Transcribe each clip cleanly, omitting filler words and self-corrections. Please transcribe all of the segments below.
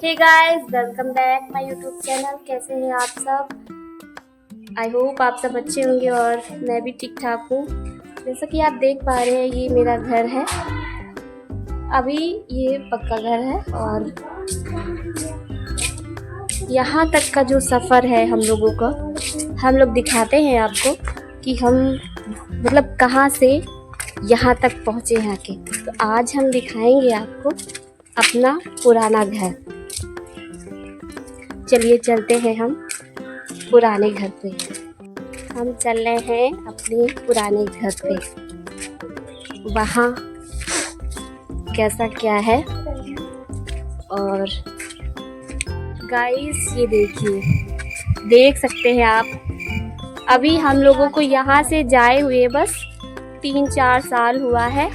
Hey guys, welcome back my YouTube channel. कैसे हैं आप सब? आई होप आप सब अच्छे होंगे और मैं भी ठीक ठाक हूँ। जैसा कि आप देख पा रहे हैं, ये मेरा घर है। अभी ये पक्का घर है और यहाँ तक का जो सफ़र है हम लोगों का, हम लोग दिखाते हैं आपको कि हम मतलब कहाँ से यहाँ तक पहुँचे हैं आके। तो आज हम दिखाएंगे आपको अपना पुराना घर। चलिए चलते हैं हम पुराने घर पे। हम चल रहे हैं अपने पुराने घर पे। वहाँ कैसा क्या है। और गाइस ये देखिए, देख सकते हैं आप, अभी हम लोगों को यहाँ से जाए हुए बस 3-4 साल हुआ है।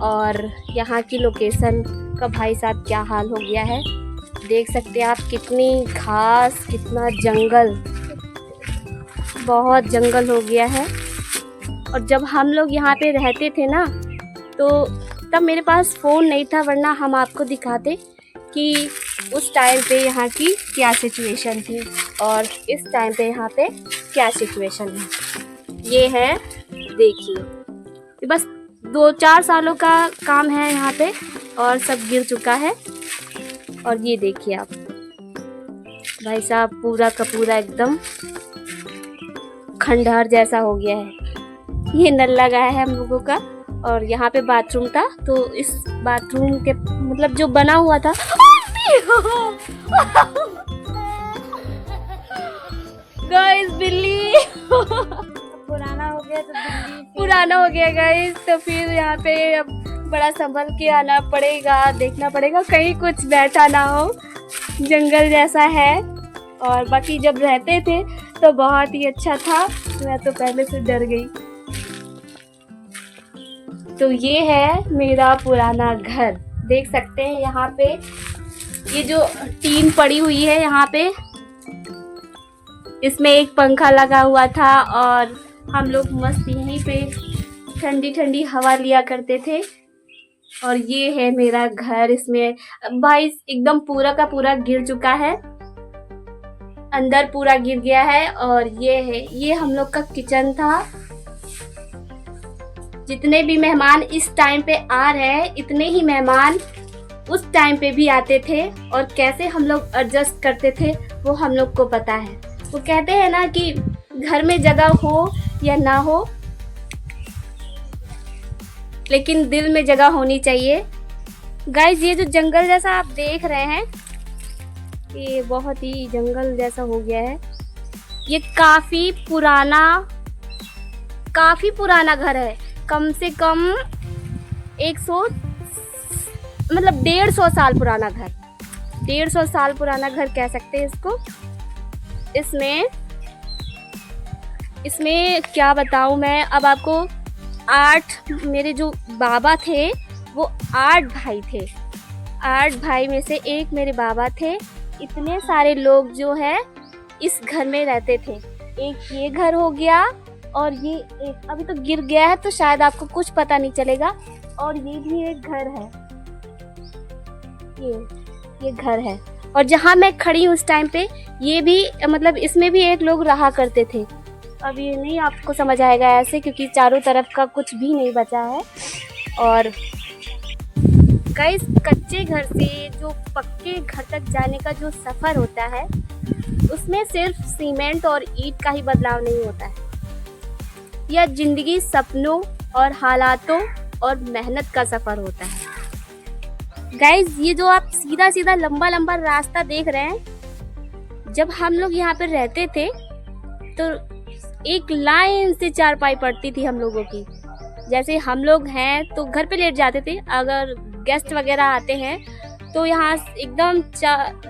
और यहाँ की लोकेशन का भाई साहब क्या हाल हो गया है, देख सकते हैं आप। कितनी घास, कितना जंगल, बहुत जंगल हो गया है। और जब हम लोग यहाँ पे रहते थे ना, तो तब मेरे पास फ़ोन नहीं था, वरना हम आपको दिखाते कि उस टाइम पे यहाँ की क्या सिचुएशन थी और इस टाइम पे यहाँ पे क्या सिचुएशन है। ये है, देखिए, ये बस 2-4 सालों का काम है यहाँ पे और सब गिर चुका है। और ये देखिए आप, भाई साहब, पूरा का पूरा एकदम खंडहर जैसा हो गया है। ये नल लगा है हम लोगों का और यहाँ पे बाथरूम था, तो इस बाथरूम के मतलब जो बना हुआ था गाइस, बिल्ली पुराना हो गया, तो बिल्ली पुराना हो गया गाइस। तो फिर यहाँ पे अब बड़ा संभल के आना पड़ेगा, देखना पड़ेगा कहीं कुछ बैठा ना हो। जंगल जैसा है। और बाकी जब रहते थे तो बहुत ही अच्छा था, मैं तो पहले से डर गई। तो ये है मेरा पुराना घर, देख सकते हैं। यहाँ पे ये जो टीन पड़ी हुई है यहाँ पे, इसमें एक पंखा लगा हुआ था और हम लोग मस्त यहीं पे ठंडी ठंडी हवा लिया करते थे। और ये है मेरा घर। इसमें भाई एकदम पूरा का पूरा गिर चुका है, अंदर पूरा गिर गया है। और ये है, ये हम लोग का किचन था। जितने भी मेहमान इस टाइम पे आ रहे हैं, इतने ही मेहमान उस टाइम पे भी आते थे। और कैसे हम लोग एडजस्ट करते थे वो हम लोग को पता है। वो कहते हैं ना कि घर में जगह हो या ना हो, लेकिन दिल में जगह होनी चाहिए। गाइस, ये जो जंगल जैसा आप देख रहे हैं, ये बहुत ही जंगल जैसा हो गया है। ये काफी पुराना घर है। कम से कम 150 साल पुराना घर, 150 साल पुराना घर कह सकते हैं इसको। इसमें क्या बताऊं मैं अब आपको। 8 मेरे जो बाबा थे वो 8 भाई थे। 8 भाई में से एक मेरे बाबा थे। इतने सारे लोग जो है इस घर में रहते थे। एक ये घर हो गया और ये एक अभी तो गिर गया है, तो शायद आपको कुछ पता नहीं चलेगा। और ये भी एक घर है, ये घर है। और जहाँ मैं खड़ी हूँ उस टाइम पे, ये भी मतलब इसमें भी एक लोग रहा करते थे। अब ये नहीं आपको समझ आएगा ऐसे, क्योंकि चारों तरफ का कुछ भी नहीं बचा है। और गाइस, कच्चे घर से जो पक्के घर तक जाने का जो सफ़र होता है, उसमें सिर्फ सीमेंट और ईंट का ही बदलाव नहीं होता है। यह जिंदगी, सपनों और हालातों और मेहनत का सफ़र होता है। गाइस, ये जो आप सीधा सीधा लंबा लंबा रास्ता देख रहे हैं, जब हम लोग यहाँ पर रहते थे तो एक लाइन से चारपाई पड़ती थी हम लोगों की। जैसे हम लोग हैं तो घर पे लेट जाते थे, अगर गेस्ट वगैरह आते हैं तो यहाँ एकदम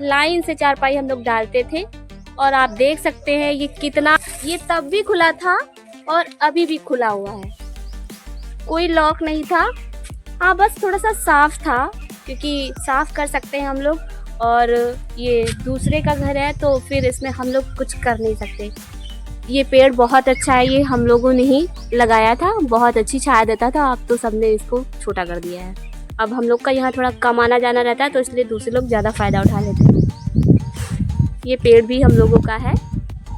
लाइन से चारपाई हम लोग डालते थे। और आप देख सकते हैं ये तब भी खुला था और अभी भी खुला हुआ है। कोई लॉक नहीं था। हाँ, बस थोड़ा सा साफ था, क्योंकि साफ कर सकते हैं हम लोग। और ये दूसरे का घर है तो फिर इसमें हम लोग कुछ कर नहीं सकते। ये पेड़ बहुत अच्छा है, ये हम लोगों ने ही लगाया था, बहुत अच्छी छाया देता था। अब तो सबने इसको छोटा कर दिया है। अब हम लोग का यहाँ थोड़ा कम आना जाना रहता है, तो इसलिए दूसरे लोग ज़्यादा फ़ायदा उठा लेते हैं। ये पेड़ भी हम लोगों का है।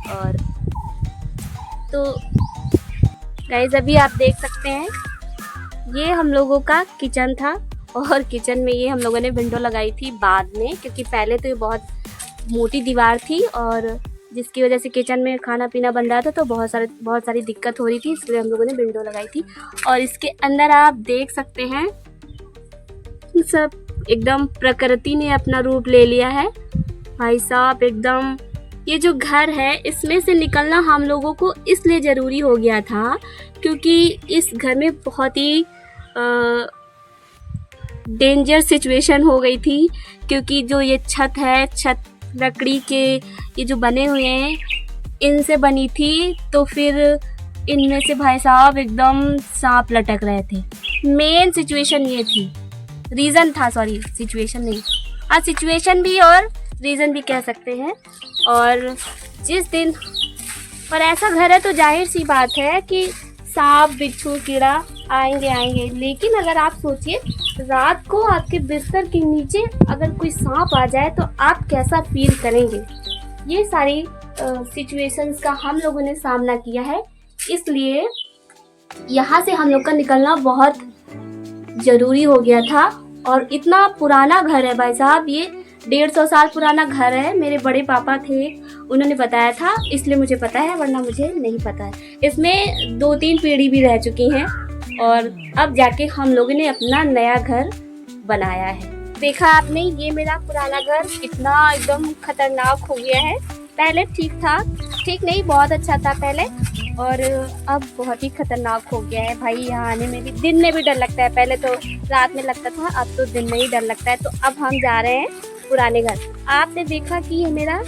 और तो गाइस अभी आप देख सकते हैं, ये हम लोगों का किचन था। और किचन में ये हम लोगों ने विंडो लगाई थी बाद में, क्योंकि पहले तो ये बहुत मोटी दीवार थी और जिसकी वजह से किचन में खाना पीना बन रहा था, तो बहुत सारी दिक्कत हो रही थी, इसलिए हम लोगों ने विंडो लगाई थी। और इसके अंदर आप देख सकते हैं सब एकदम प्रकृति ने अपना रूप ले लिया है भाई साहब। एकदम ये जो घर है, इसमें से निकलना हम लोगों को इसलिए ज़रूरी हो गया था क्योंकि इस घर में बहुत ही डेंजर सिचुएशन हो गई थी। क्योंकि जो ये छत है, छत लकड़ी के ये जो बने हुए हैं, इनसे बनी थी। तो फिर इनमें से भाई साहब एकदम सांप लटक रहे थे। मेन सिचुएशन ये थी, रीज़न था, सॉरी सिचुएशन नहीं, हाँ सिचुएशन भी और रीज़न भी कह सकते हैं। और जिस दिन और ऐसा घर है तो जाहिर सी बात है कि सांप बिच्छू कीड़ा आएंगे। लेकिन अगर आप सोचिए, रात को आपके बिस्तर के नीचे अगर कोई सांप आ जाए तो आप कैसा फील करेंगे। ये सारी सिचुएशंस का हम लोगों ने सामना किया है, इसलिए यहाँ से हम लोग का निकलना बहुत ज़रूरी हो गया था। और इतना पुराना घर है भाई साहब, ये 150 साल पुराना घर है। मेरे बड़े पापा थे, उन्होंने बताया था, इसलिए मुझे पता है, वरना मुझे नहीं पता है। इसमें 2-3 पीढ़ी भी रह चुकी हैं और अब जाके हम लोगों ने अपना नया घर बनाया है। देखा आपने, ये मेरा पुराना घर कितना एकदम खतरनाक हो गया है। पहले ठीक था, ठीक नहीं बहुत अच्छा था पहले, और अब बहुत ही खतरनाक हो गया है भाई। यहाँ आने में भी, दिन में भी डर लगता है। पहले तो रात में लगता था, अब तो दिन में ही डर लगता है। तो अब हम जा रहे हैं पुराने घर। आपने देखा कि ये मेरा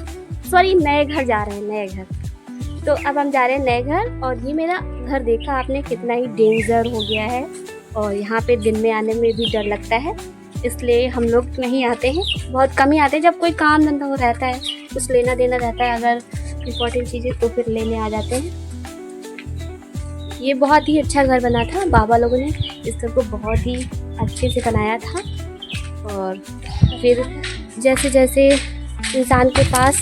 नए घर जा रहे हैं, नए घर। तो अब हम जा रहे हैं नए घर। और ये मेरा घर देखा आपने कितना ही डेंजर हो गया है, और यहाँ पे दिन में आने में भी डर लगता है, इसलिए हम लोग नहीं आते हैं, बहुत कम ही आते हैं। जब कोई काम धंधा हो रहता है, कुछ लेना देना रहता है, अगर इम्पोर्टेंट चीज़ें, तो फिर लेने आ जाते हैं। ये बहुत ही अच्छा घर बना था, बाबा लोगों ने इस घर को बहुत ही अच्छे से बनाया था। और फिर जैसे जैसे इंसान के पास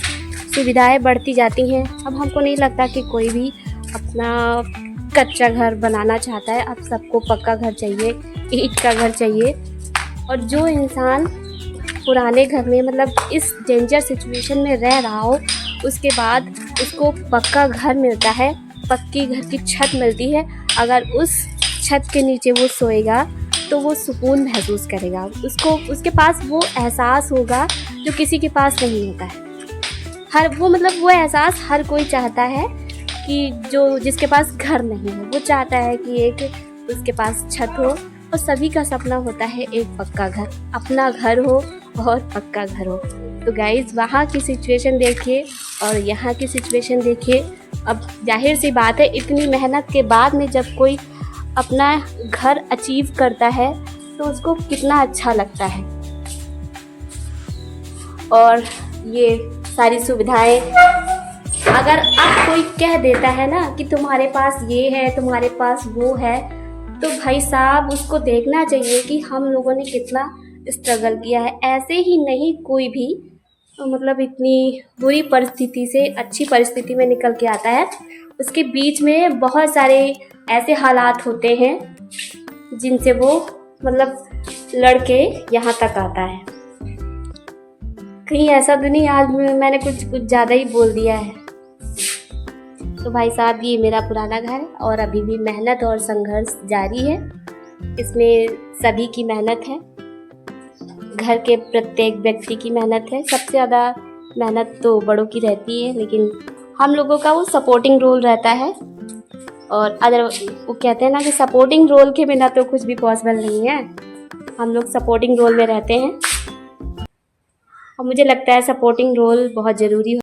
सुविधाएं बढ़ती जाती हैं, अब हमको नहीं लगता कि कोई भी अपना कच्चा घर बनाना चाहता है। अब सबको पक्का घर चाहिए, ईंट का घर चाहिए। और जो इंसान पुराने घर में, मतलब इस डेंजर सिचुएशन में रह रहा हो, उसके बाद उसको पक्का घर मिलता है, पक्की घर की छत मिलती है, अगर उस छत के नीचे वो सोएगा तो वो सुकून महसूस करेगा। उसके पास वो एहसास होगा जो किसी के पास नहीं होता है। वो एहसास हर कोई चाहता है कि जिसके पास घर नहीं है, वो चाहता है कि एक उसके पास छत हो। और सभी का सपना होता है एक पक्का घर, अपना घर हो और पक्का घर हो। तो गाइस, वहाँ की सिचुएशन देखिए और यहाँ की सिचुएशन देखिए। अब जाहिर सी बात है, इतनी मेहनत के बाद में जब कोई अपना घर अचीव करता है तो उसको कितना अच्छा लगता है। और ये सारी सुविधाएं अगर अब कोई कह देता है ना कि तुम्हारे पास ये है, तुम्हारे पास वो है, तो भाई साहब उसको देखना चाहिए कि हम लोगों ने कितना स्ट्रगल किया है। ऐसे ही नहीं कोई भी मतलब इतनी बुरी परिस्थिति से अच्छी परिस्थिति में निकल के आता है। उसके बीच में बहुत सारे ऐसे हालात होते हैं जिनसे वो मतलब लड़के यहाँ तक आता है। कहीं ऐसा तो नहीं आज मैंने कुछ ज़्यादा ही बोल दिया है। तो भाई साहब, ये मेरा पुराना घर है और अभी भी मेहनत और संघर्ष जारी है। इसमें सभी की मेहनत है, घर के प्रत्येक व्यक्ति की मेहनत है। सबसे ज़्यादा मेहनत तो बड़ों की रहती है, लेकिन हम लोगों का वो सपोर्टिंग रोल रहता है। और अदर वो कहते हैं ना कि सपोर्टिंग रोल के बिना तो कुछ भी पॉसिबल नहीं है। हम लोग सपोर्टिंग रोल में रहते हैं और मुझे लगता है सपोर्टिंग रोल बहुत ज़रूरी